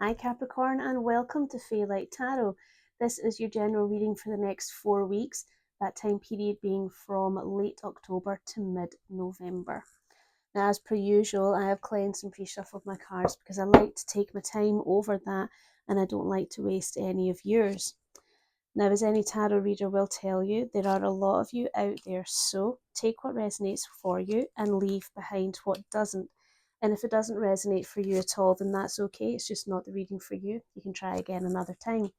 Hi Capricorn and welcome to Faylight Tarot. This is your general reading for the next 4 weeks, that time period being from late October to mid-November. Now as per usual, I have cleansed and pre-shuffled my cards because I like to take my time over that and I don't like to waste any of yours. Now as any tarot reader will tell you, there are a lot of you out there, so take what resonates for you and leave behind what doesn't. And if it doesn't resonate for you at all, then that's okay. It's just not the reading for you. You can try again another time.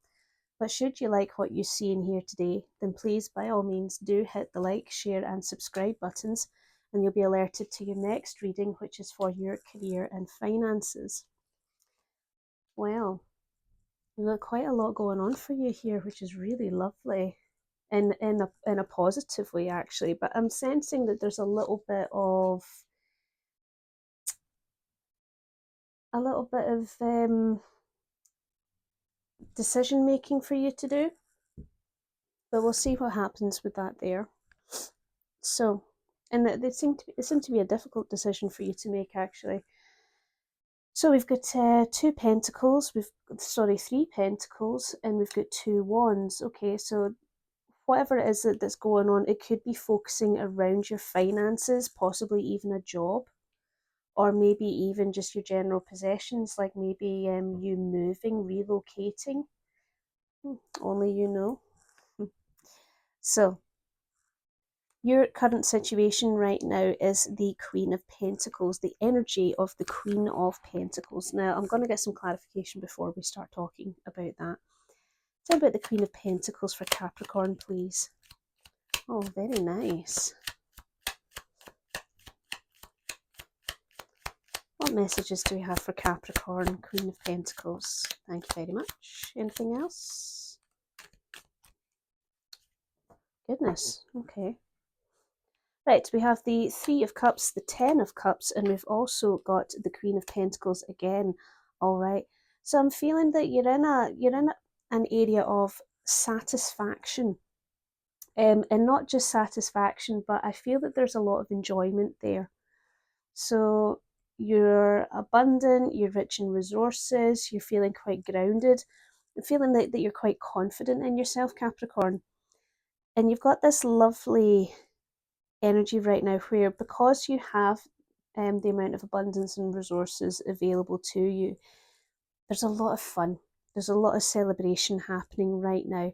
But should you like what you see in here today, then please, by all means, do hit the like, share, and subscribe buttons, and you'll be alerted to your next reading, which is for your career and finances. Well, we've got quite a lot going on for you here, which is really lovely. In a positive way, actually. But I'm sensing that there's a little bit of decision making for you to do, but we'll see what happens with that there. So, and it seemed to be a difficult decision for you to make, actually. So we've got three pentacles, and we've got two wands. Okay, so whatever it is that's going on, it could be focusing around your finances, possibly even a job, or maybe even just your general possessions, like maybe you moving, relocating. Only you know. So, your current situation right now is the Queen of Pentacles, the energy of the Queen of Pentacles. Now, I'm going to get some clarification before we start talking about that. Tell about the Queen of Pentacles for Capricorn, please. Oh, very nice. What messages do we have for Capricorn, Queen of Pentacles? Thank you very much. Anything else? Goodness, okay. Right, we have the Three of Cups, the Ten of Cups, and we've also got the Queen of Pentacles again. All right. So I'm feeling that you're in an area of satisfaction. And not just satisfaction, but I feel that there's a lot of enjoyment there. So you're abundant, you're rich in resources, you're feeling quite grounded, feeling that you're quite confident in yourself, Capricorn. And you've got this lovely energy right now where, because you have the amount of abundance and resources available to you, there's a lot of fun, there's a lot of celebration happening right now,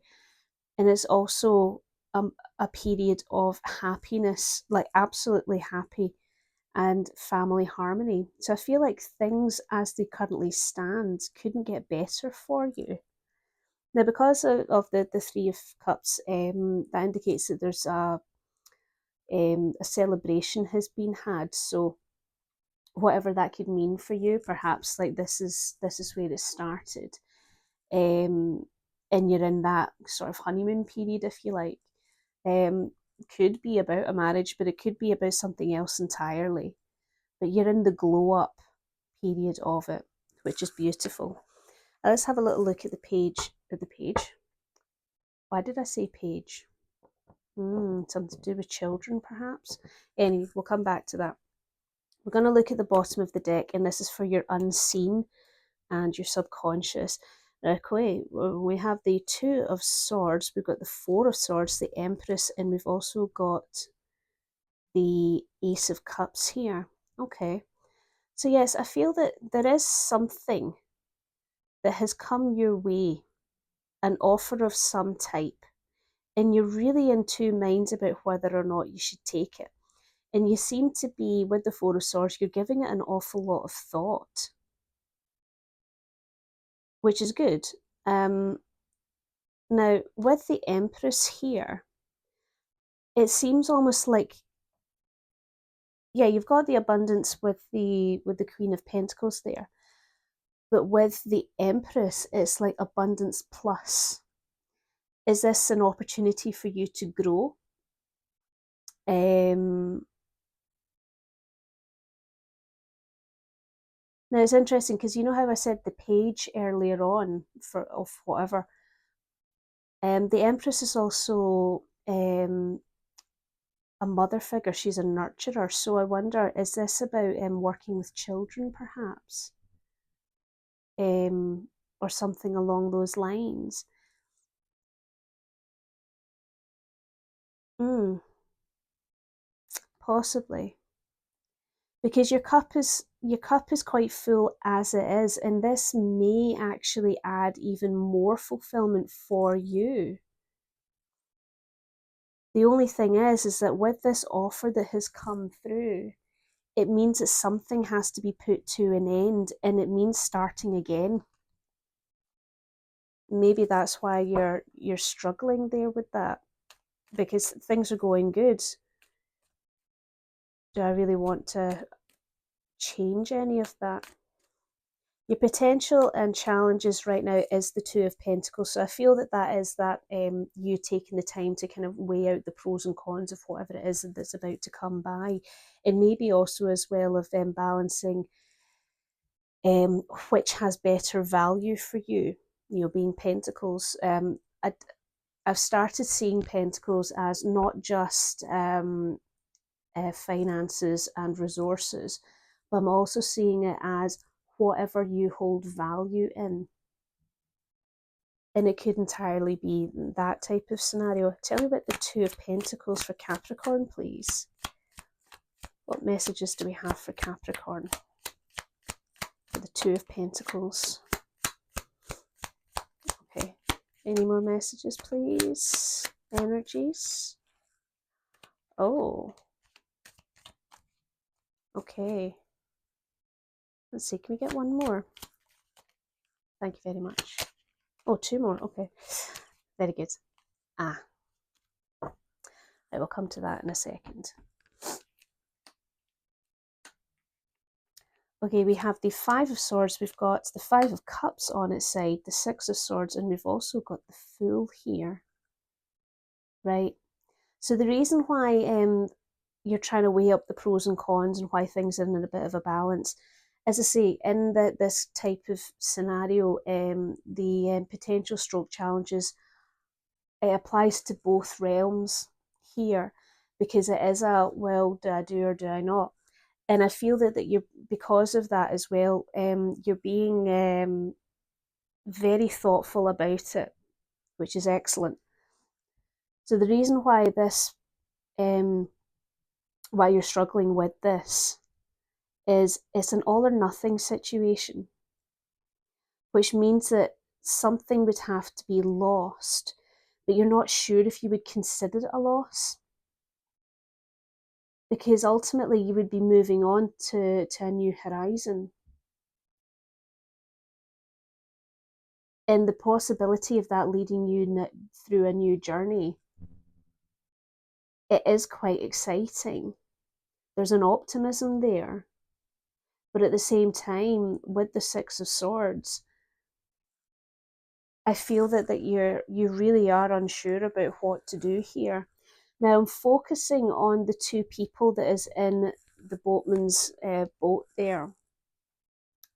and it's also a period of happiness, like absolutely happy, and family harmony. So I feel like things as they currently stand couldn't get better for you. Now, because of the Three of Cups, that indicates that there's a celebration has been had. So whatever that could mean for you, perhaps like this is where it started, um, and you're in that sort of honeymoon period, if you like. Could be about a marriage, but it could be about something else entirely. But you're in the glow up period of it, which is beautiful. Let's have a little look at the page. Why did I say page? Something to do with children, perhaps. Anyway, we'll come back to that. We're going to look at the bottom of the deck, and this is for your unseen and your subconscious. Okay, we have the Two of Swords, we've got the Four of Swords, the Empress, and we've also got the Ace of Cups here. Okay, so yes, I feel that there is something that has come your way, an offer of some type, and you're really in two minds about whether or not you should take it. And you seem to be, with the Four of Swords, you're giving it an awful lot of thought, which is good. Now, with the Empress here, it seems almost like, yeah, you've got the abundance with the Queen of Pentacles there, but with the Empress, it's like abundance plus. Is this an opportunity for you to grow? Now it's interesting because you know how I said the page earlier on of whatever. The Empress is also a mother figure. She's a nurturer. So I wonder, is this about working with children, perhaps? or something along those lines. Possibly. Because your cup is quite full as it is, and this may actually add even more fulfillment for you. The only thing is that with this offer that has come through, it means that something has to be put to an end, and it means starting again. Maybe that's why you're struggling there with that, because things are going good. Do I really want to change any of that? Your potential and challenges right now is the Two of Pentacles. So I feel that that is that you taking the time to kind of weigh out the pros and cons of whatever it is that's about to come by. And maybe also as well of balancing which has better value for you, being Pentacles. I've started seeing Pentacles as not just finances and resources, but I'm also seeing it as whatever you hold value in. And it could entirely be that type of scenario. Tell me about the Two of Pentacles for Capricorn, please. What messages do we have for Capricorn? For the Two of Pentacles. Okay. Any more messages, please? Energies. Oh. Okay. Let's see. Can we get one more? Thank you very much. Oh, two more. Okay. Very good. I will come to that in a second. Okay, we have the Five of Swords, we've got the Five of Cups on its side, the Six of Swords, and we've also got the Fool here, right? So the reason why you're trying to weigh up the pros and cons and why things are in a bit of a balance, as I say, in this type of scenario, the potential stroke challenges, it applies to both realms here, because it is a, well, do I do or do I not? And I feel that you're, because of that as well, you're being very thoughtful about it, which is excellent. So the reason why why you're struggling with this is it's an all or nothing situation, which means that something would have to be lost, but you're not sure if you would consider it a loss, because ultimately you would be moving on to a new horizon. And the possibility of that leading you through a new journey, it is quite exciting. There's an optimism there. But at the same time, with the Six of Swords, I feel that you really are unsure about what to do here. Now I'm focusing on the two people that is in the boatman's boat there.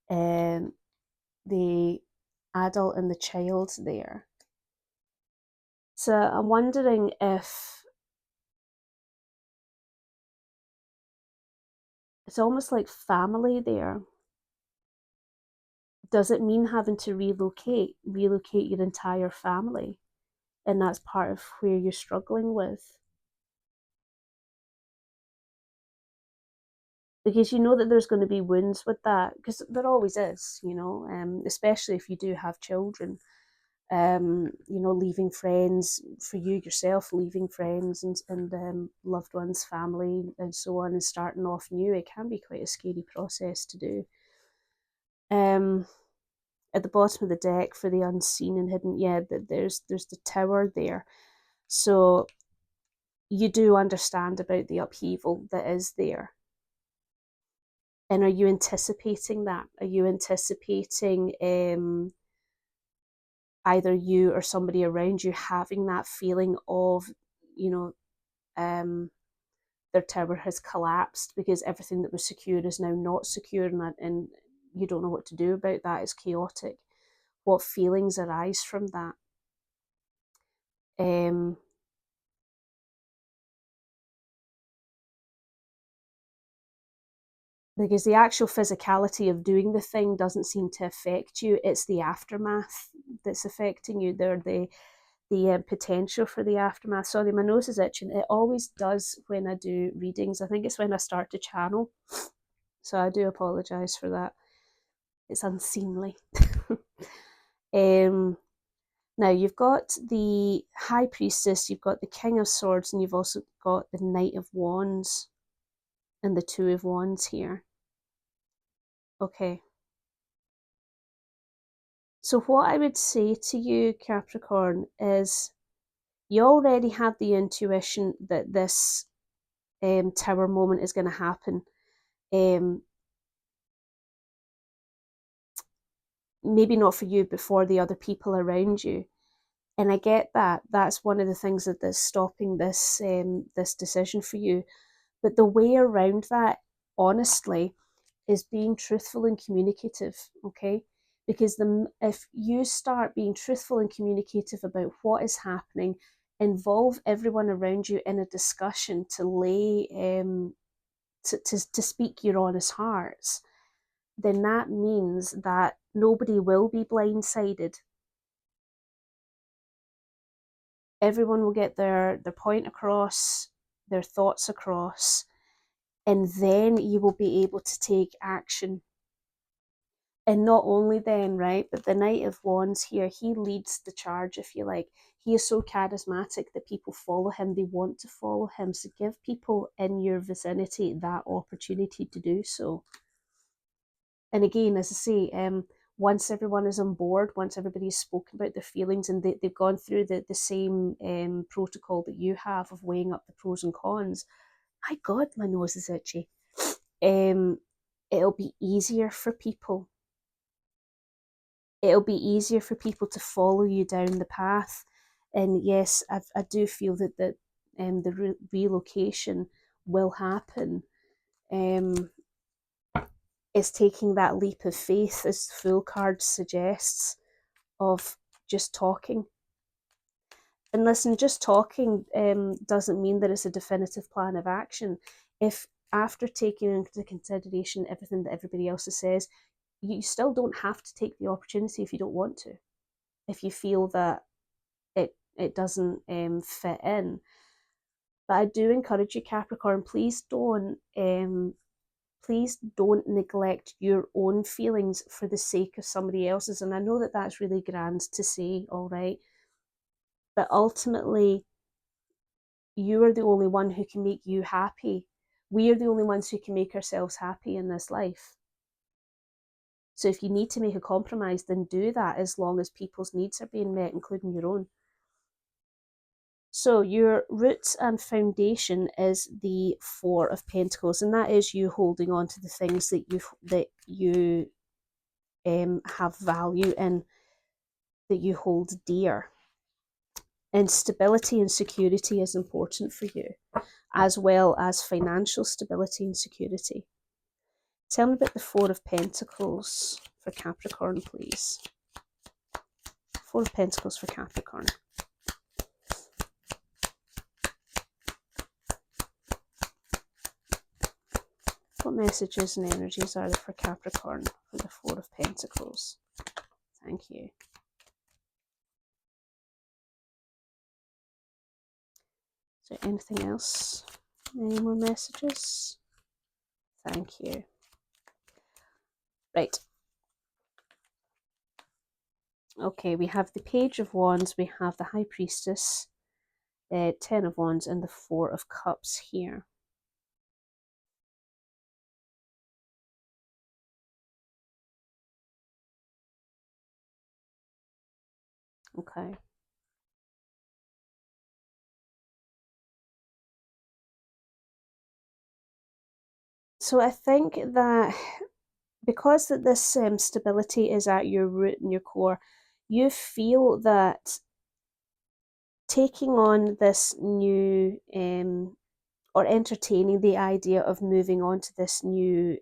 The adult and the child there. So I'm wondering if it's almost like family there. Does it mean having to relocate your entire family? And that's part of where you're struggling with. Because you know that there's going to be wounds with that, because there always is, especially if you do have children. Leaving friends, for you yourself, leaving friends and loved ones, family, and so on, and starting off new, it can be quite a scary process to do. At the bottom of the deck for the unseen and hidden, yeah, there's the Tower there. So you do understand about the upheaval that is there. And are you anticipating that? Are you anticipating either you or somebody around you having that feeling of, their tower has collapsed because everything that was secure is now not secure, and you don't know what to do about that? It's chaotic. What feelings arise from that? because the actual physicality of doing the thing doesn't seem to affect you. It's the aftermath that's affecting you. They're the potential for the aftermath. Sorry, my nose is itching. It always does when I do readings. I think it's when I start to channel. So I do apologise for that. It's unseemly. Now you've got the High Priestess, you've got the King of Swords, and you've also got the Knight of Wands and the Two of Wands here. Okay. So what I would say to you, Capricorn, is you already have the intuition that this tower moment is going to happen. Maybe not for you, but for the other people around you. And I get that. That's one of the things that's stopping this this decision for you. But the way around that, honestly, is being truthful and communicative, okay? Because if you start being truthful and communicative about what is happening, involve everyone around you in a discussion to lay to speak your honest hearts, then that means that nobody will be blindsided. Everyone will get their point across, their thoughts across, and then you will be able to take action. And not only then, right, but the Knight of Wands here, he leads the charge, if you like. He is so charismatic that people follow him, they want to follow him. So give people in your vicinity that opportunity to do so. And again, as I say, once everyone is on board, once everybody's spoken about their feelings and they've gone through the same protocol that you have of weighing up the pros and cons, my God, my nose is itchy. It'll be easier for people. It'll be easier for people to follow you down the path. And yes, I do feel that the relocation will happen. Is taking that leap of faith, as the Fool card suggests, of just talking. And listen, just talking doesn't mean that it's a definitive plan of action. If after taking into consideration everything that everybody else says, you still don't have to take the opportunity if you don't want to, if you feel that it doesn't fit in. But I do encourage you, Capricorn, please don't neglect your own feelings for the sake of somebody else's. And I know that that's really grand to say, all right, but ultimately you are the only one who can make you happy. We are the only ones who can make ourselves happy in this life. So if you need to make a compromise, then do that, as long as people's needs are being met, including your own. So your roots and foundation is the Four of Pentacles, and that is you holding on to the things that you have value in, that you hold dear. And stability and security is important for you, as well as financial stability and security. Tell me about the Four of Pentacles for Capricorn, please. Four of Pentacles for Capricorn. What messages and energies are there for Capricorn for the Four of Pentacles? Thank you. Is there anything else? Any more messages? Thank you. Right. Okay, we have the Page of Wands, we have the High Priestess, Ten of Wands, and the Four of Cups here. Okay. So I think that because that this stability is at your root and your core, you feel that taking on this new or entertaining the idea of moving on to this new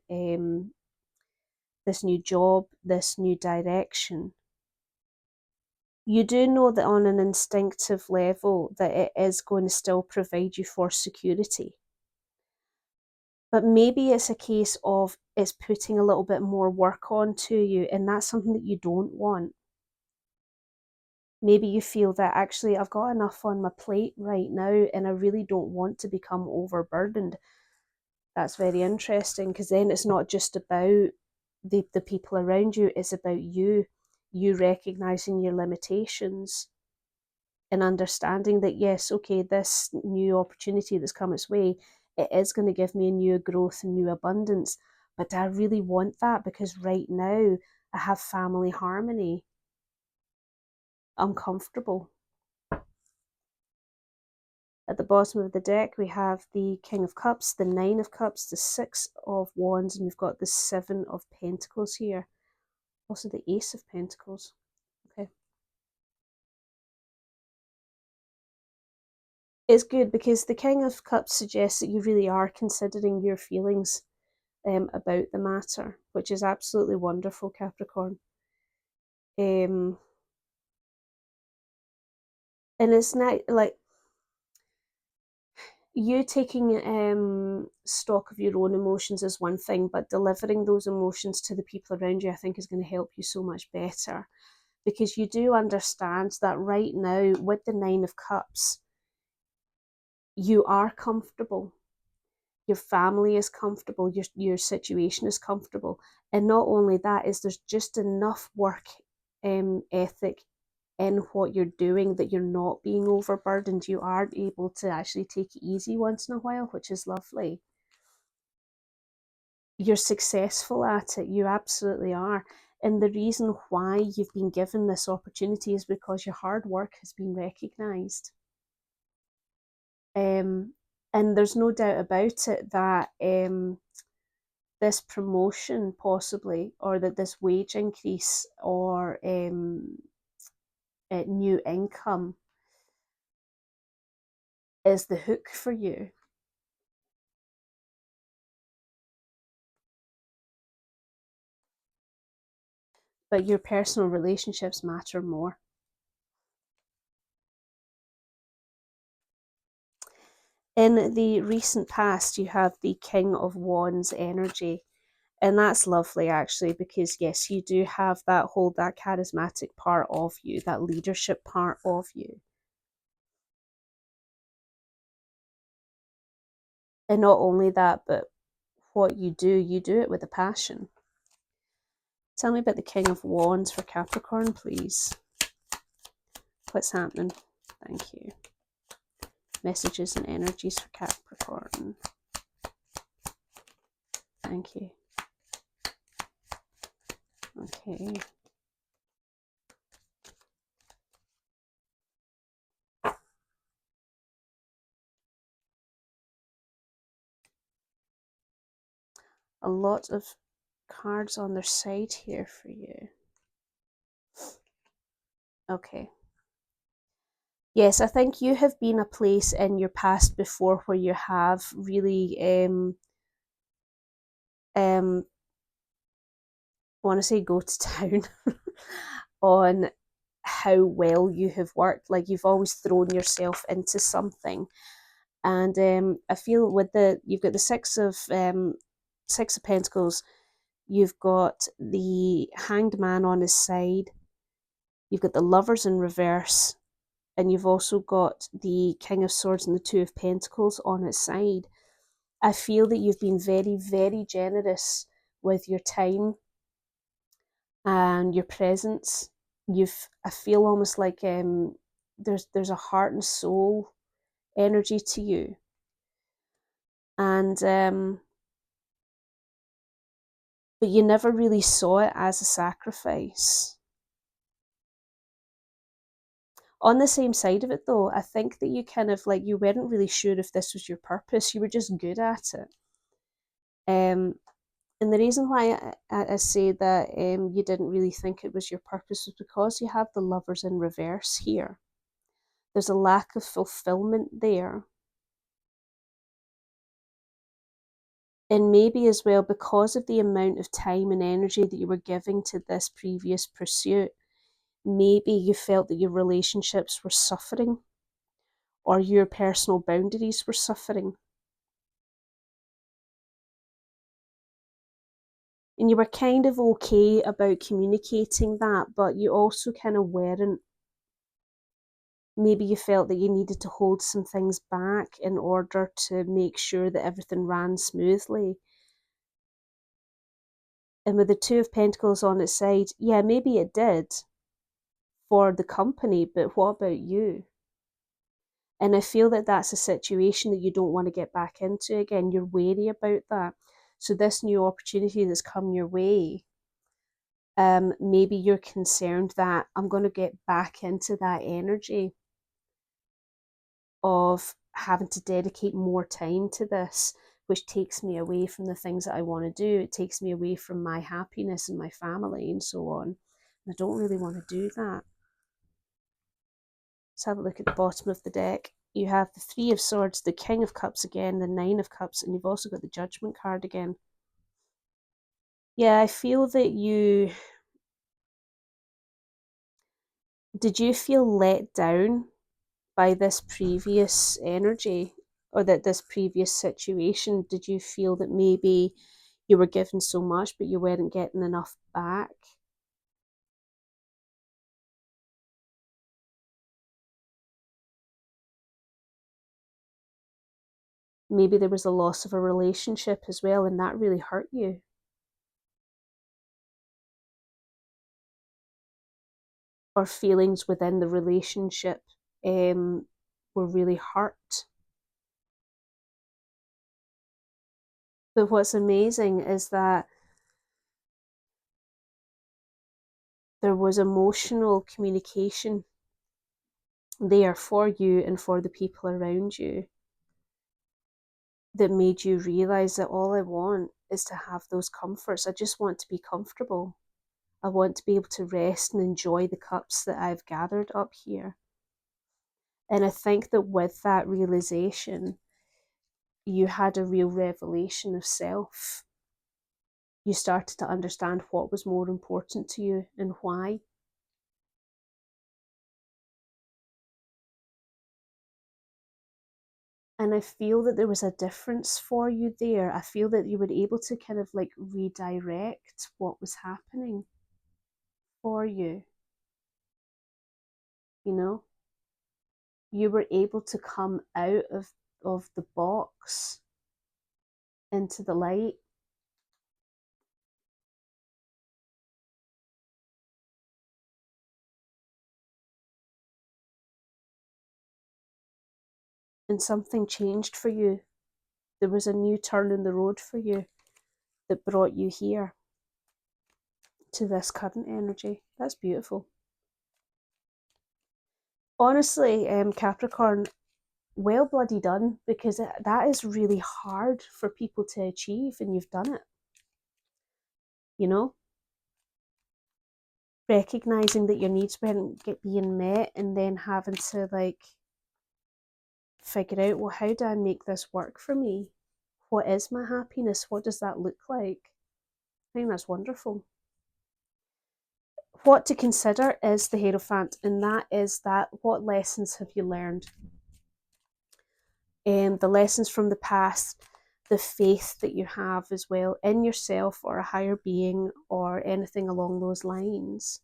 job, this new direction, you do know that on an instinctive level that it is going to still provide you for security. But maybe it's a case of it's putting a little bit more work onto you, and that's something that you don't want. Maybe you feel that actually I've got enough on my plate right now and I really don't want to become overburdened. That's very interesting, because then it's not just about the people around you, it's about you recognizing your limitations and understanding that, yes, okay, this new opportunity that's come its way, it is going to give me a new growth and new abundance. But I really want that because right now I have family harmony. I'm comfortable. At the bottom of the deck, we have the King of Cups, the Nine of Cups, the Six of Wands, and we've got the Seven of Pentacles here. Also the Ace of Pentacles. Okay. It's good because the King of Cups suggests that you really are considering your feelings about the matter, which is absolutely wonderful, Capricorn. And it's not like you taking stock of your own emotions is one thing, but delivering those emotions to the people around you, I think, is going to help you so much better, because you do understand that right now with the Nine of Cups, you are comfortable. Your family is comfortable, your situation is comfortable, and not only that, is there's just enough work ethic in what you're doing that you're not being overburdened. You are able to actually take it easy once in a while, which is lovely. You're successful at it, you absolutely are. And the reason why you've been given this opportunity is because your hard work has been recognised. And there's no doubt about it that this promotion possibly, or that this wage increase, or new income is the hook for you. But your personal relationships matter more. In the recent past, you have the King of Wands energy. And that's lovely, actually, because yes, you do have that charismatic part of you, that leadership part of you. And not only that, but what you do it with a passion. Tell me about the King of Wands for Capricorn, please. What's happening? Thank you. Messages and energies for Capricorn. Thank you. Okay. A lot of cards on their side here for you. Okay. Yes, I think you have been a place in your past before where you have really want to say go to town on how well you have worked. Like, you've always thrown yourself into something. And I feel with you've got the Six of Pentacles, you've got the Hanged Man on his side, you've got the Lovers in reverse, and you've also got the King of Swords and the Two of Pentacles on its side. I feel that you've been very, very generous with your time and your presence. I feel almost like there's a heart and soul energy to you. And but you never really saw it as a sacrifice. On the same side of it, though, I think that you kind of, like, you weren't really sure if this was your purpose. You were just good at it. And the reason why I say that you didn't really think it was your purpose was because you have the Lovers in reverse here. There's a lack of fulfillment there. And maybe as well, because of the amount of time and energy that you were giving to this previous pursuit, maybe you felt that your relationships were suffering, or your personal boundaries were suffering. And you were kind of okay about communicating that, but you also kind of weren't. Maybe you felt that you needed to hold some things back in order to make sure that everything ran smoothly. And with the Two of Pentacles on its side, yeah, maybe it did for the company, but what about you? And I feel that that's a situation that you don't want to get back into again. You're wary about that. So this new opportunity that's come your way, maybe you're concerned that I'm going to get back into that energy of having to dedicate more time to this, which takes me away from the things that I want to do. It takes me away from my happiness and my family and so on. And I don't really want to do that. Let's have a look at the bottom of the deck. You have the Three of Swords, the King of Cups again, the Nine of Cups, and you've also got the Judgment card again. Yeah, I feel that you... Did you feel let down by this previous energy, or that this previous situation? Did you feel that maybe you were given so much but you weren't getting enough back? Maybe there was a loss of a relationship as well, and that really hurt you. Or feelings within the relationship were really hurt. But what's amazing is that there was emotional communication there for you and for the people around you that made you realize that all I want is to have those comforts. I just want to be comfortable. I want to be able to rest and enjoy the cups that I've gathered up here. And I think that with that realization, you had a real revelation of self. You started to understand what was more important to you and why. And I feel that there was a difference for you there. I feel that you were able to kind of like redirect what was happening for you. You know, you were able to come out of the box into the light. And something changed for you. There was a new turn in the road for you that brought you here to this current energy. That's beautiful. Honestly, Capricorn, well bloody done, because that is really hard for people to achieve, and you've done it. You know, recognizing that your needs weren't being met, and then having to like figure out, well, how do I make this work for me? What is my happiness? What does that look like? I think that's wonderful. What to consider is the Hierophant, and that is that what lessons have you learned? The lessons from the past, the faith that you have as well in yourself or a higher being or anything along those lines.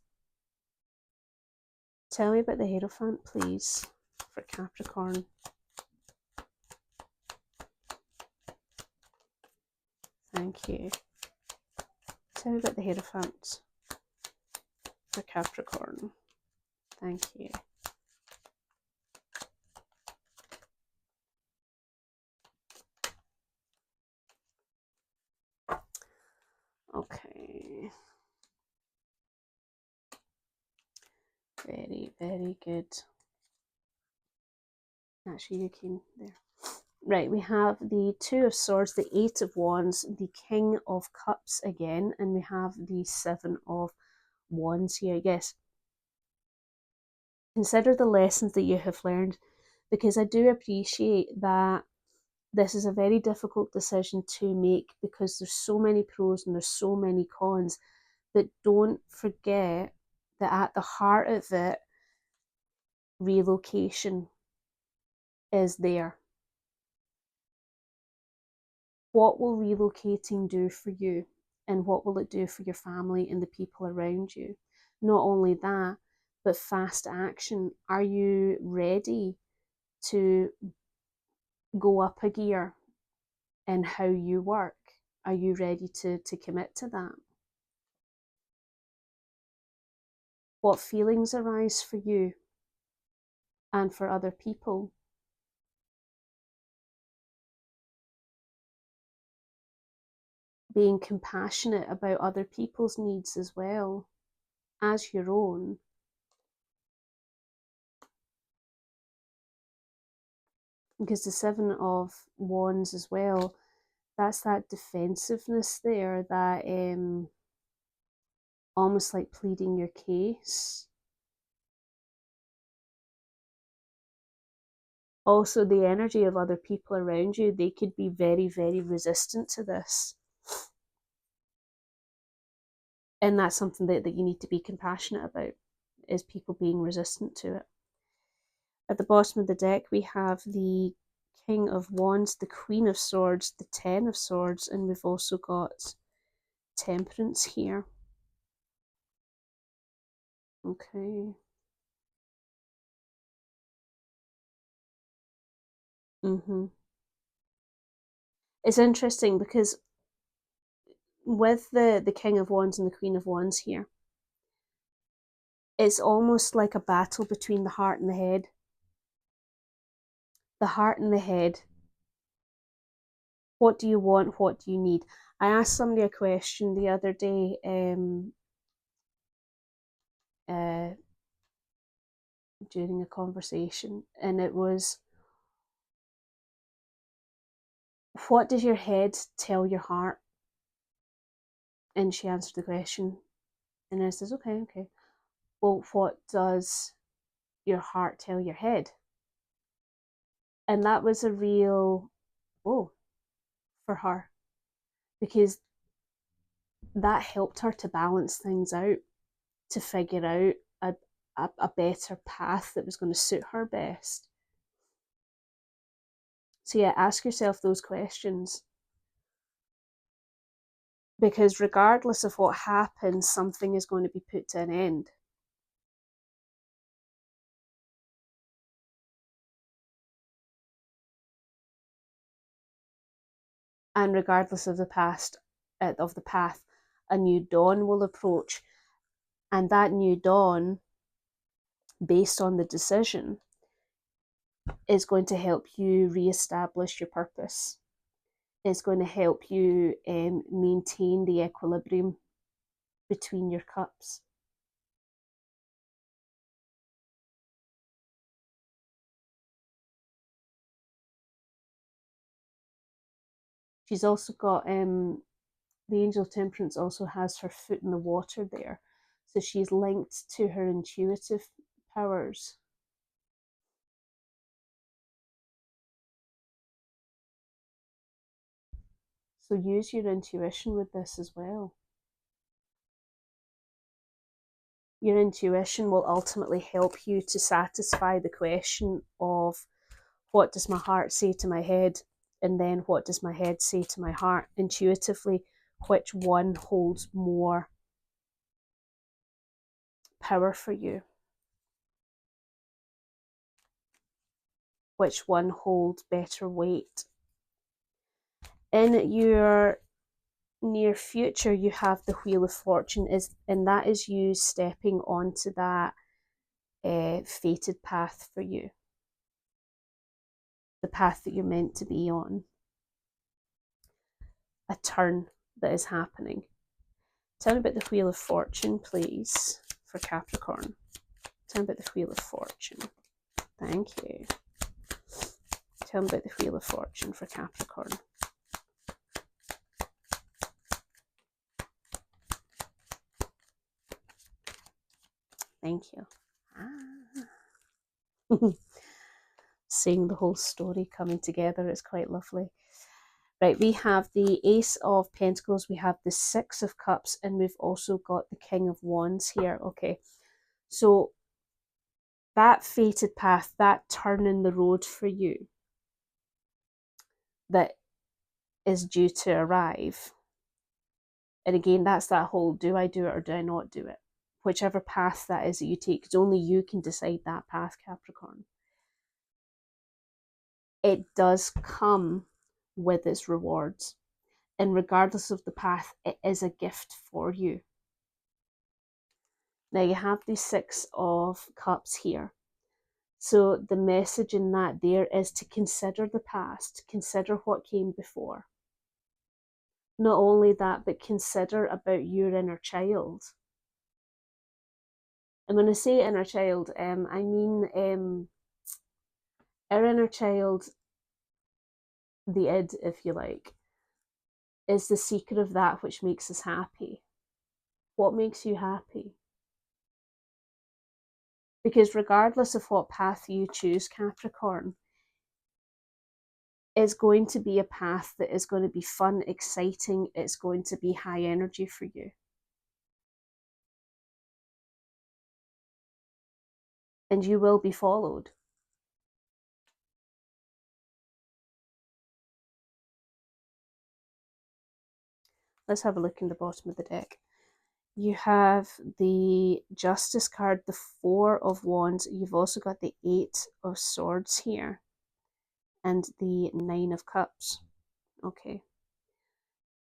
Tell me about the Hierophant, please, for Capricorn. Thank you. Tell me about the Hierophant for Capricorn. Thank you. Okay. Very, very good. Actually, you came there. Right, we have the Two of Swords, the Eight of Wands, the King of Cups again, and we have the Seven of Wands here. Yes. Consider the lessons that you have learned, because I do appreciate that this is a very difficult decision to make because there's so many pros and there's so many cons. But don't forget that at the heart of it, relocation is there. What will relocating do for you? And what will it do for your family and the people around you? Not only that, but fast action. Are you ready to go up a gear in how you work? Are you ready to commit to that? What feelings arise for you and for other people? Being compassionate about other people's needs as well as your own. Because the Seven of Wands as well, that's that defensiveness there, that almost like pleading your case. Also, the energy of other people around you, they could be very, very resistant to this. And that's something that you need to be compassionate about, is people being resistant to it. At the bottom of the deck, we have the King of Wands, the Queen of Swords, the Ten of Swords, and we've also got Temperance here. Okay. It's interesting because with the King of Wands and the Queen of Wands here, it's almost like a battle between the heart and the head. The heart and the head. What do you want? What do you need? I asked somebody a question the other day during a conversation, and it was, what does your head tell your heart? And she answered the question, and I says, okay. Well, what does your heart tell your head? And that was a real for her, because that helped her to balance things out, to figure out a better path that was going to suit her best. So yeah, ask yourself those questions, because regardless of what happens, something is going to be put to an end. And regardless of the path, a new dawn will approach, and that new dawn, based on the decision, is going to help you reestablish your purpose. It's going to help you maintain the equilibrium between your cups. She's also got the Angel of Temperance also has her foot in the water there, so she's linked to her intuitive powers. So use your intuition with this as well. Your intuition will ultimately help you to satisfy the question of, what does my heart say to my head? And then what does my head say to my heart? Intuitively, which one holds more power for you? Which one holds better weight? In your near future, you have the Wheel of Fortune, and that is you stepping onto that fated path for you, the path that you're meant to be on, a turn that is happening. Tell me about the Wheel of Fortune, please, for Capricorn. Tell me about the Wheel of Fortune. Thank you. Tell me about the Wheel of Fortune for Capricorn. Thank you. Seeing the whole story coming together is quite lovely. Right, we have the Ace of Pentacles, we have the Six of Cups, and we've also got the King of Wands here. Okay, so that fated path, that turn in the road for you that is due to arrive, And again, that's that whole, do I do it or do I not do it? Whichever path that is that you take, because only you can decide that path, Capricorn. It does come with its rewards. And regardless of the path, it is a gift for you. Now you have the Six of Cups here. So the message in that there is to consider the past, consider what came before. Not only that, but consider about your inner child. And when I say inner child, I mean our inner child, the id, if you like, is the secret of that which makes us happy. What makes you happy? Because regardless of what path you choose, Capricorn, is going to be a path that is going to be fun, exciting, it's going to be high energy for you. And you will be followed. Let's have a look in the bottom of the deck. You have the Justice card, the Four of Wands. You've also got the Eight of Swords here and the Nine of Cups. Okay.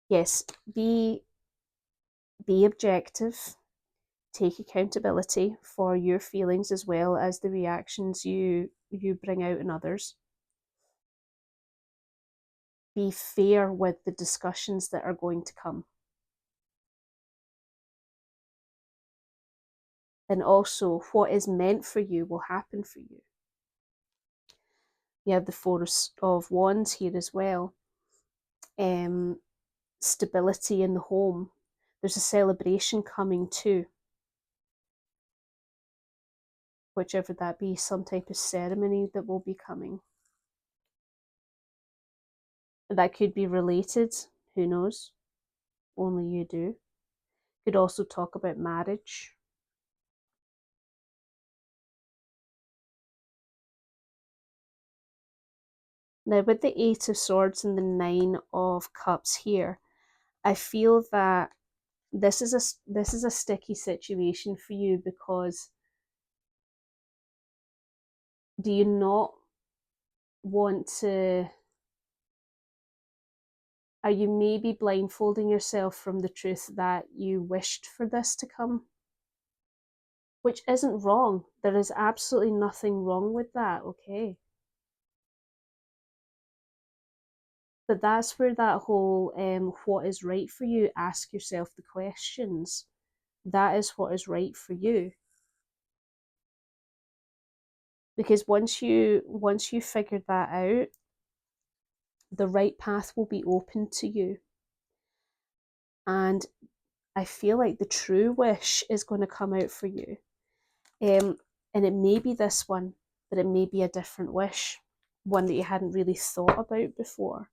Yes, be objective. Take accountability for your feelings as well as the reactions you bring out in others. Be fair with the discussions that are going to come. And also, what is meant for you will happen for you. You have the Four of Wands here as well. Stability in the home. There's a celebration coming too. Whichever that be, some type of ceremony that will be coming. That could be related, who knows? Only you do. Could also talk about marriage. Now with the Eight of Swords and the Nine of Cups here, I feel that this is a sticky situation for you, because do you not want to, are you maybe blindfolding yourself from the truth that you wished for this to come? Which isn't wrong. There is absolutely nothing wrong with that, okay? But that's where that whole what is right for you, ask yourself the questions. That is what is right for you. Because once you figure that out, the right path will be open to you. And I feel like the true wish is going to come out for you. And it may be this one, but it may be a different wish, one that you hadn't really thought about before.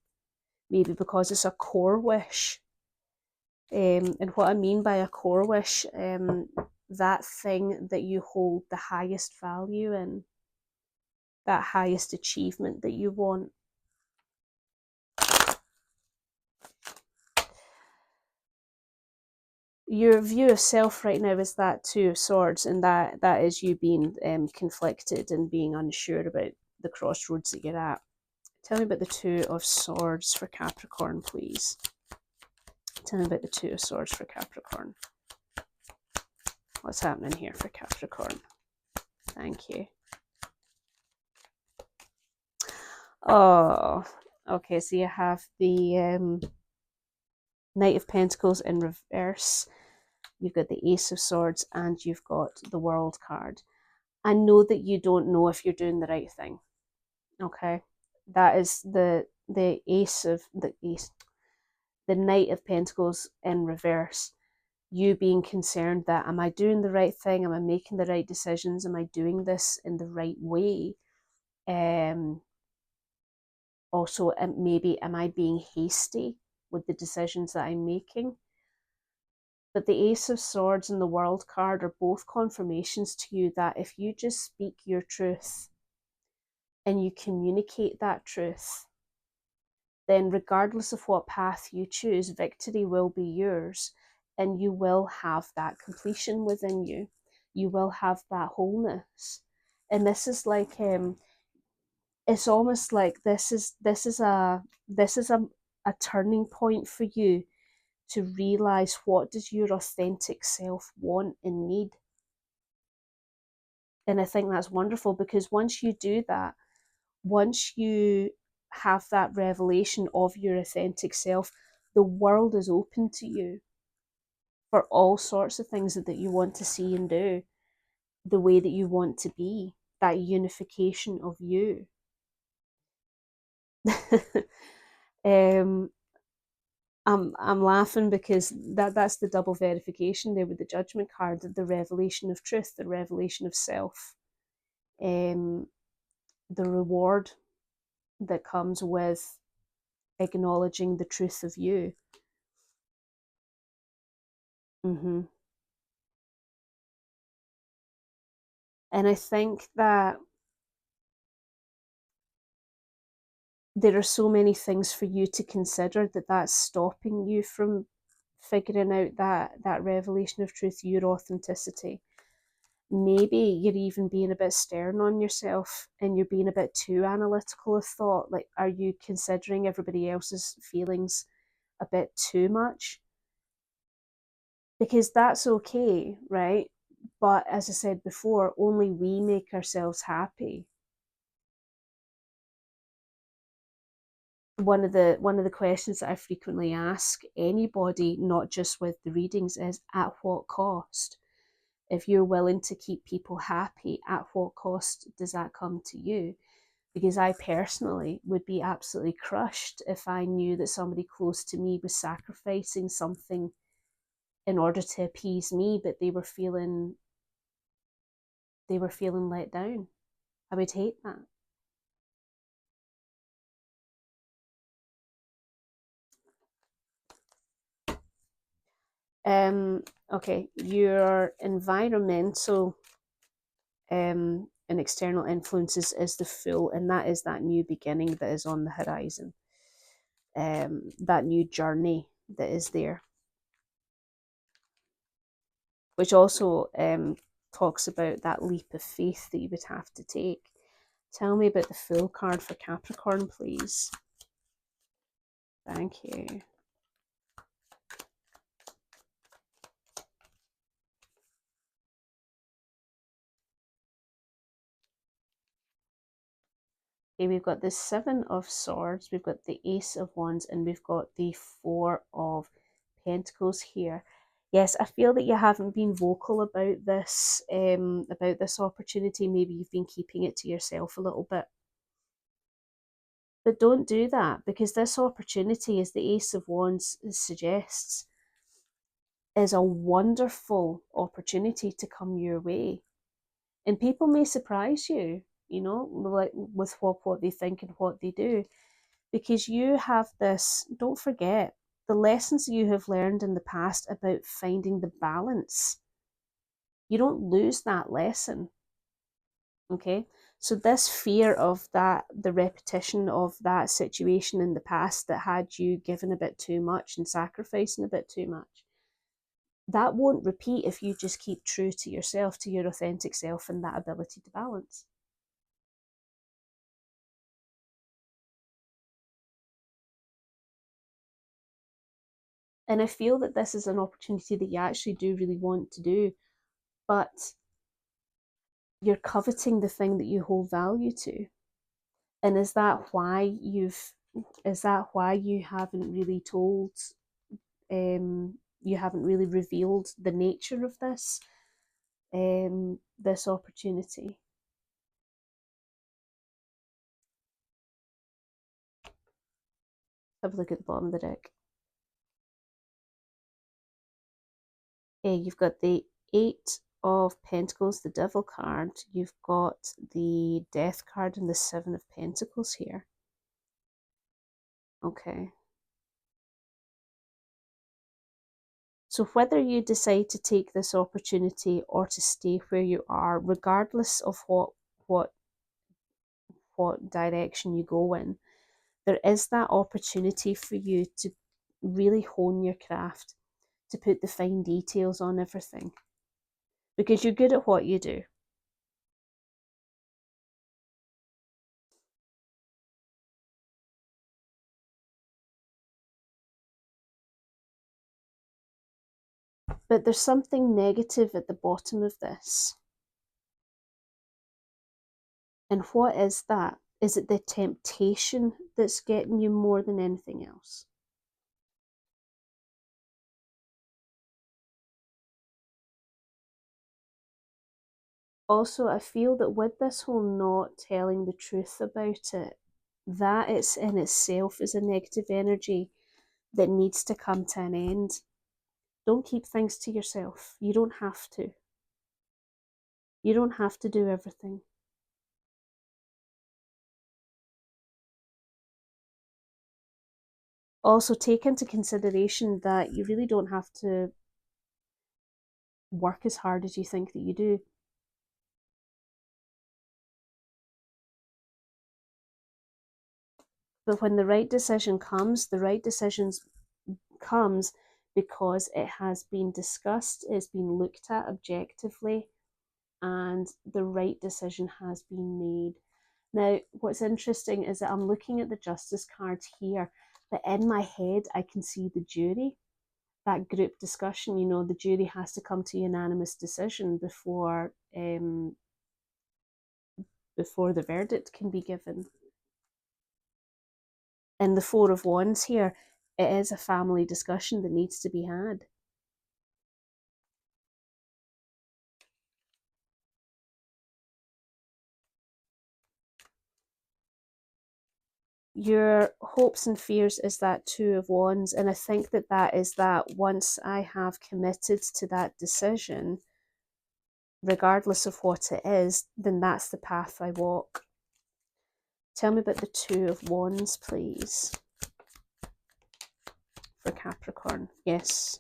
Maybe because it's a core wish. And what I mean by a core wish, that thing that you hold the highest value in, that highest achievement that you want. Your view of self right now is that Two of Swords, and that is you being conflicted and being unsure about the crossroads that you're at. Tell me about the Two of Swords for Capricorn, please. Tell me about the Two of Swords for Capricorn. What's happening here for Capricorn? Thank you. Oh, okay, so you have the Knight of Pentacles in reverse. You've got the Ace of Swords and you've got the World card. I know that you don't know if you're doing the right thing. Okay, that is the Knight of Pentacles in reverse. You being concerned that, am I doing the right thing? Am I making the right decisions? Am I doing this in the right way? Also, maybe am I being hasty with the decisions that I'm making? But the Ace of Swords and the World card are both confirmations to you that if you just speak your truth and you communicate that truth, then regardless of what path you choose, victory will be yours, and you will have that completion within you. You will have that wholeness. And this is like it's almost like this is a turning point for you to realize what does your authentic self want and need. And I think that's wonderful, because once you do that, once you have that revelation of your authentic self, the world is open to you for all sorts of things that you want to see and do, the way that you want to be, that unification of you. um, I'm laughing because that's the double verification there with the judgment card, the revelation of truth, the revelation of self, the reward that comes with acknowledging the truth of you. Mm-hmm. And I think that there are so many things for you to consider that's stopping you from figuring out that revelation of truth, your authenticity. Maybe you're even being a bit stern on yourself, and you're being a bit too analytical of thought. Like, are you considering everybody else's feelings a bit too much? Because that's okay, right? But as I said before, only we make ourselves happy. One of the questions that I frequently ask anybody, not just with the readings, is at what cost? If you're willing to keep people happy, at what cost does that come to you? Because I personally would be absolutely crushed if I knew that somebody close to me was sacrificing something in order to appease me, but they were feeling let down. I would hate that. Okay, your environmental and external influences is the Fool, and that is that new beginning that is on the horizon, that new journey that is there, which also talks about that leap of faith that you would have to take. Tell me about the Fool card for Capricorn, please. Thank you. Okay, we've got the Seven of Swords, we've got the Ace of Wands, and we've got the Four of Pentacles here. Yes, I feel that you haven't been vocal about this opportunity. Maybe you've been keeping it to yourself a little bit. But don't do that, because this opportunity, as the Ace of Wands suggests, is a wonderful opportunity to come your way. And people may surprise you, like with what they think and what they do, because you have this, don't forget, the lessons you have learned in the past about finding the balance. You don't lose that lesson, okay? So this fear of that, the repetition of that situation in the past that had you given a bit too much and sacrificing a bit too much, that won't repeat if you just keep true to yourself, to your authentic self, and that ability to balance. And I feel that this is an opportunity that you actually do really want to do, but you're coveting the thing that you hold value to. And is that why you haven't really told, you haven't really revealed the nature of this opportunity? Have a look at the bottom of the deck. You've got the Eight of Pentacles, the Devil card. You've got the Death card and the Seven of Pentacles here. Okay. So whether you decide to take this opportunity or to stay where you are, regardless of what what direction you go in, there is that opportunity for you to really hone your craft, to put the fine details on everything, because you're good at what you do. But there's something negative at the bottom of this. And what is that? Is it the temptation that's getting you more than anything else? Also, I feel that with this whole not telling the truth about it, that it's in itself is a negative energy that needs to come to an end. Don't keep things to yourself. You don't have to. You don't have to do everything. Also, take into consideration that you really don't have to work as hard as you think that you do. But when the right decision comes, the right decision comes because it has been discussed, it's been looked at objectively, and the right decision has been made. Now, what's interesting is that I'm looking at the justice cards here, but in my head, I can see the jury, that group discussion. You know, the jury has to come to unanimous decision before the verdict can be given. And the Four of Wands here, it is a family discussion that needs to be had. Your hopes and fears is that Two of Wands, and I think that that is that once I have committed to that decision, regardless of what it is, then that's the path I walk. Tell me about the Two of Wands, please, for Capricorn. Yes.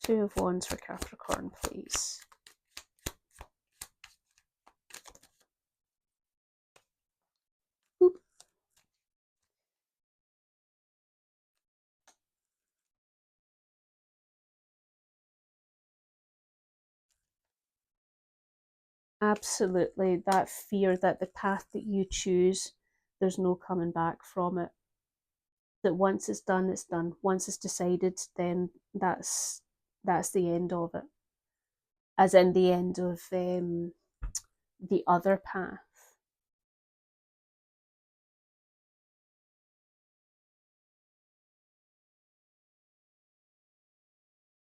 Two of Wands for Capricorn, please. Oop. Absolutely. That fear that the path that you choose, there's no coming back from it. That once it's done, it's done. Once it's decided, then that's the end of it. As in the end of the other path.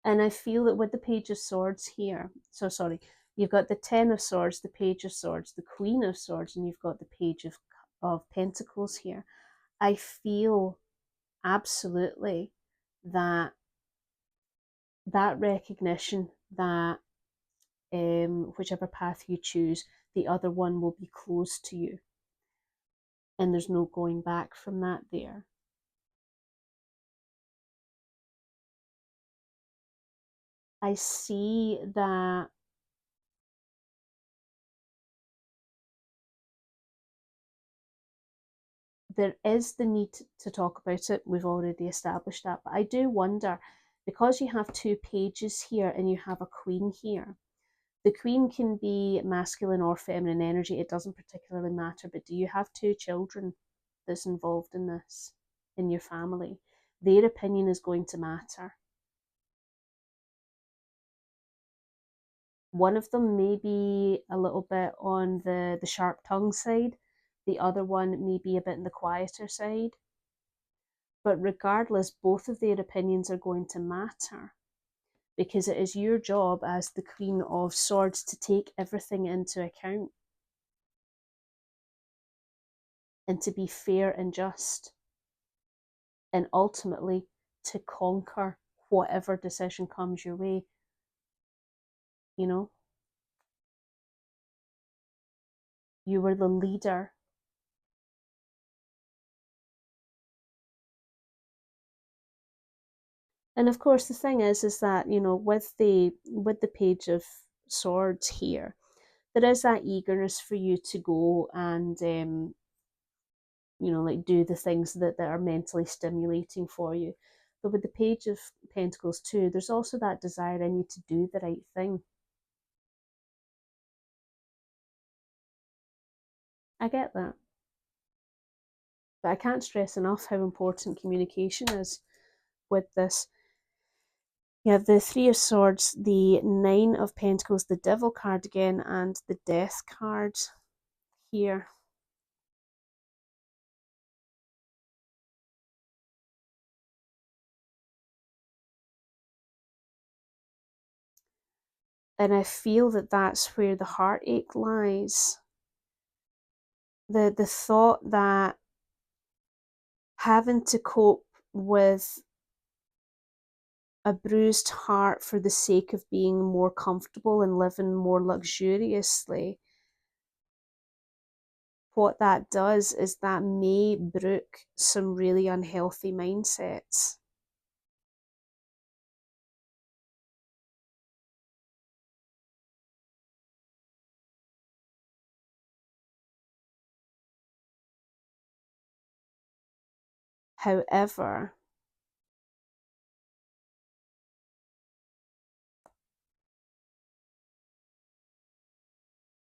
And I feel that with the Page of Swords here, so sorry, you've got the Ten of Swords, the Page of Swords, the Queen of Swords, and you've got the Page of Pentacles here. I feel absolutely that that recognition that whichever path you choose, the other one will be close to you. And there's no going back from that there. I see that there is the need to talk about it. We've already established that. But I do wonder, because you have two pages here and you have a queen here, the queen can be masculine or feminine energy. It doesn't particularly matter. But do you have two children that's involved in this in your family? Their opinion is going to matter. One of them may be a little bit on the sharp tongue side. The other one may be a bit on the quieter side. But regardless, both of their opinions are going to matter, because it is your job as the Queen of Swords to take everything into account and to be fair and just, and ultimately to conquer whatever decision comes your way. You know, you were the leader. And of course, the thing is that, you know, with the Page of Swords here, there is that eagerness for you to go and like do the things that are mentally stimulating for you. But with the Page of Pentacles too, there's also that desire in you to do the right thing. I get that. But I can't stress enough how important communication is with this. You have the Three of Swords, the Nine of Pentacles, the Devil card again, and the Death card here. And I feel that that's where the heartache lies. The thought that having to cope with a bruised heart for the sake of being more comfortable and living more luxuriously, what that does is that may brook some really unhealthy mindsets. However,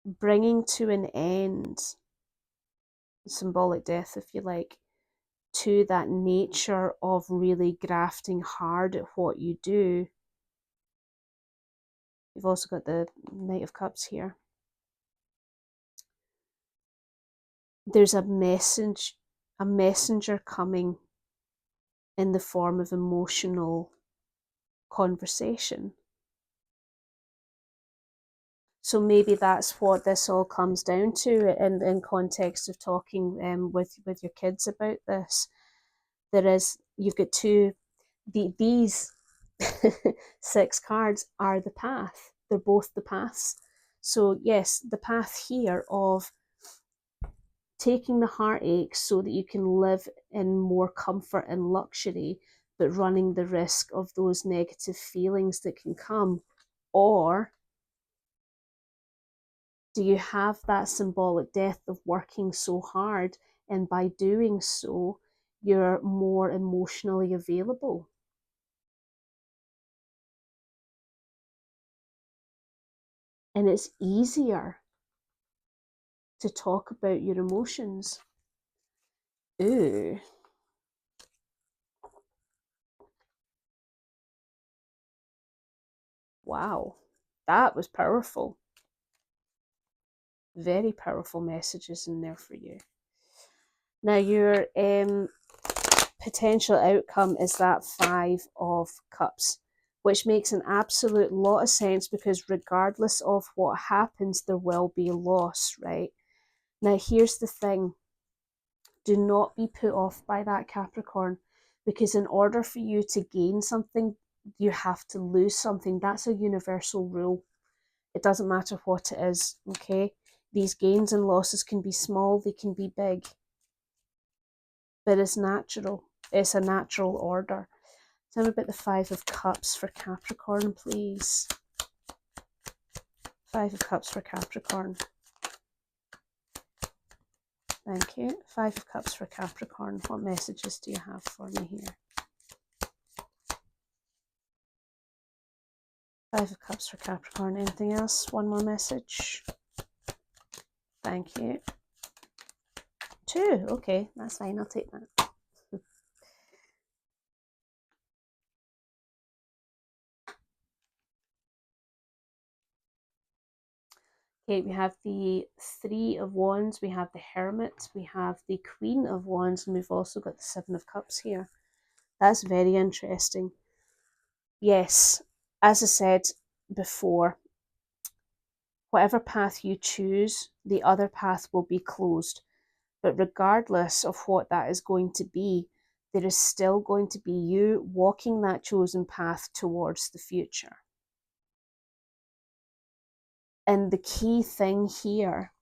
bringing to an end, symbolic death if you like, to that nature of really grafting hard at what you do. You've also got the Knight of Cups here. There's a messenger coming in the form of emotional conversation. So maybe that's what this all comes down to in context of talking with your kids about this. You've got these 6 cards are the path. They're both the paths. So yes, the path here of taking the heartache so that you can live in more comfort and luxury, but running the risk of those negative feelings that can come. Or do you have that symbolic death of working so hard, and by doing so, you're more emotionally available? And it's easier to talk about your emotions. Ooh. Wow. That was powerful. Very powerful messages in there for you. Now, your potential outcome is that 5 of Cups, which makes an absolute lot of sense because regardless of what happens, there will be loss, right? Now, here's the thing. Do not be put off by that, Capricorn, because in order for you to gain something, you have to lose something. That's a universal rule. It doesn't matter what it is, okay? These gains and losses can be small, they can be big, but it's natural. It's a natural order. Tell me about the 5 of Cups for Capricorn, please. 5 of Cups for Capricorn. Thank you. 5 of Cups for Capricorn. What messages do you have for me here? 5 of Cups for Capricorn. Anything else? One more message. Thank you. 2. Okay, that's fine. I'll take that. Okay, we have the 3 of Wands, we have the Hermit, we have the Queen of Wands, and we've also got the 7 of Cups here. That's very interesting. Yes, as I said before, whatever path you choose, the other path will be closed. But regardless of what that is going to be, there is still going to be you walking that chosen path towards the future. And the key thing here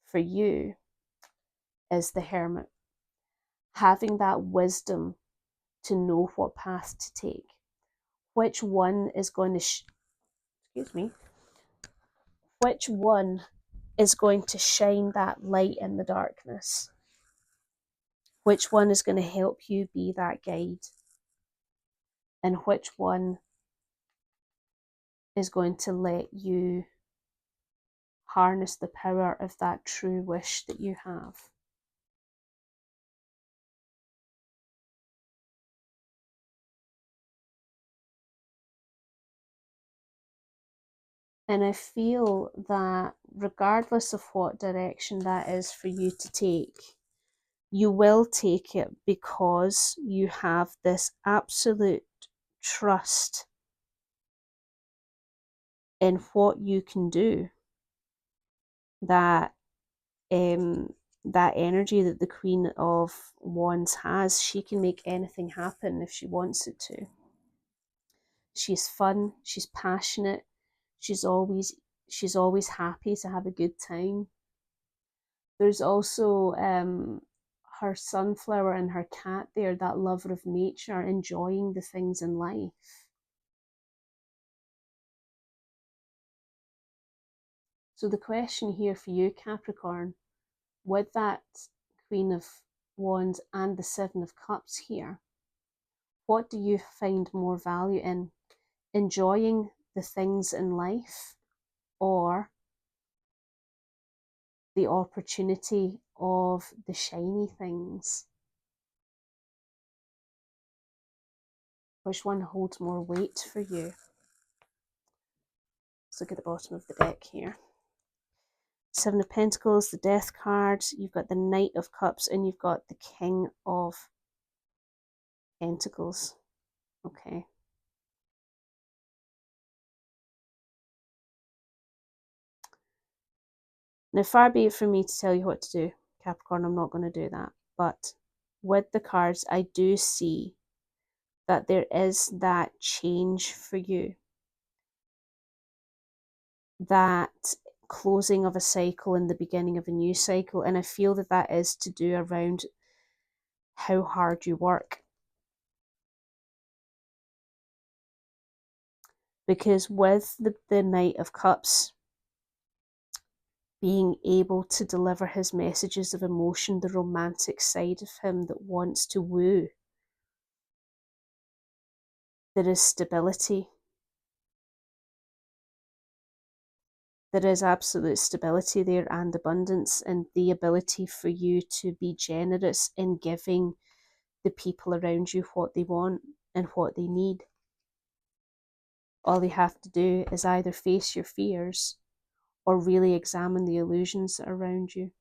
for you is the Hermit. Having that wisdom to know what path to take. Which one is going to, which one is going to shine that light in the darkness? Which one is going to help you be that guide? And which one is going to let you harness the power of that true wish that you have? And I feel that regardless of what direction that is for you to take, you will take it because you have this absolute trust in what you can do. That that energy that the Queen of Wands has, she can make anything happen if she wants it to. She's fun, she's passionate, she's always happy to have a good time. There's also her sunflower and her cat there, that lover of nature, enjoying the things in life. So the question here for you, Capricorn, with that Queen of Wands and the Seven of Cups here, what do you find more value in? Enjoying the things in life, or the opportunity of the shiny things? Which one holds more weight for you? Let's look at the bottom of the deck here. Seven of Pentacles, the Death card, you've got the Knight of Cups, and you've got the King of Pentacles. Okay. Now, far be it from me to tell you what to do, Capricorn, I'm not going to do that. But with the cards, I do see that there is that change for you. That closing of a cycle and the beginning of a new cycle. And I feel that that is to do around how hard you work. Because with the Knight of Cups, being able to deliver his messages of emotion, the romantic side of him that wants to woo, there is stability. There is absolute stability there and abundance, and the ability for you to be generous in giving the people around you what they want and what they need. All you have to do is either face your fears or really examine the illusions that are around you.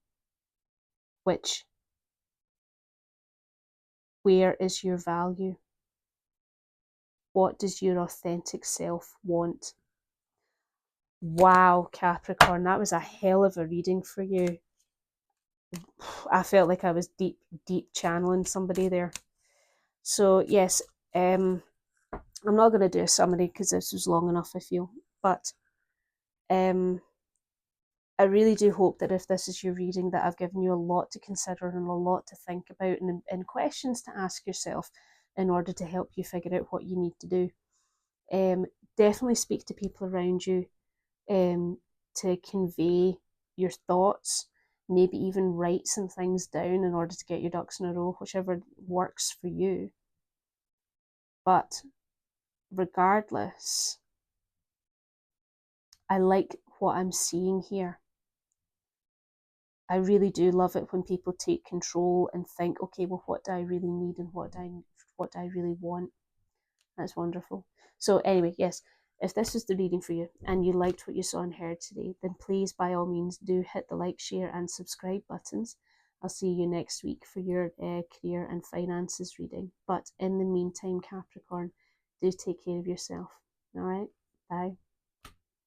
Where is your value? What does your authentic self want? Wow, Capricorn, that was a hell of a reading for you. I felt like I was deep channeling somebody there. So yes, I'm not going to do a summary because this was long enough, I feel. But I really do hope that if this is your reading, that I've given you a lot to consider and a lot to think about, and questions to ask yourself in order to help you figure out what you need to do. Definitely speak to people around you to convey your thoughts, maybe even write some things down in order to get your ducks in a row, whichever works for you. But regardless, I like what I'm seeing here. I really do love it when people take control and think, okay, well, what do I really need and what do I really want? That's wonderful. So anyway, yes, if this is the reading for you and you liked what you saw and heard today, then please, by all means, do hit the like, share and subscribe buttons. I'll see you next week for your career and finances reading. But in the meantime, Capricorn, do take care of yourself. All right? Bye.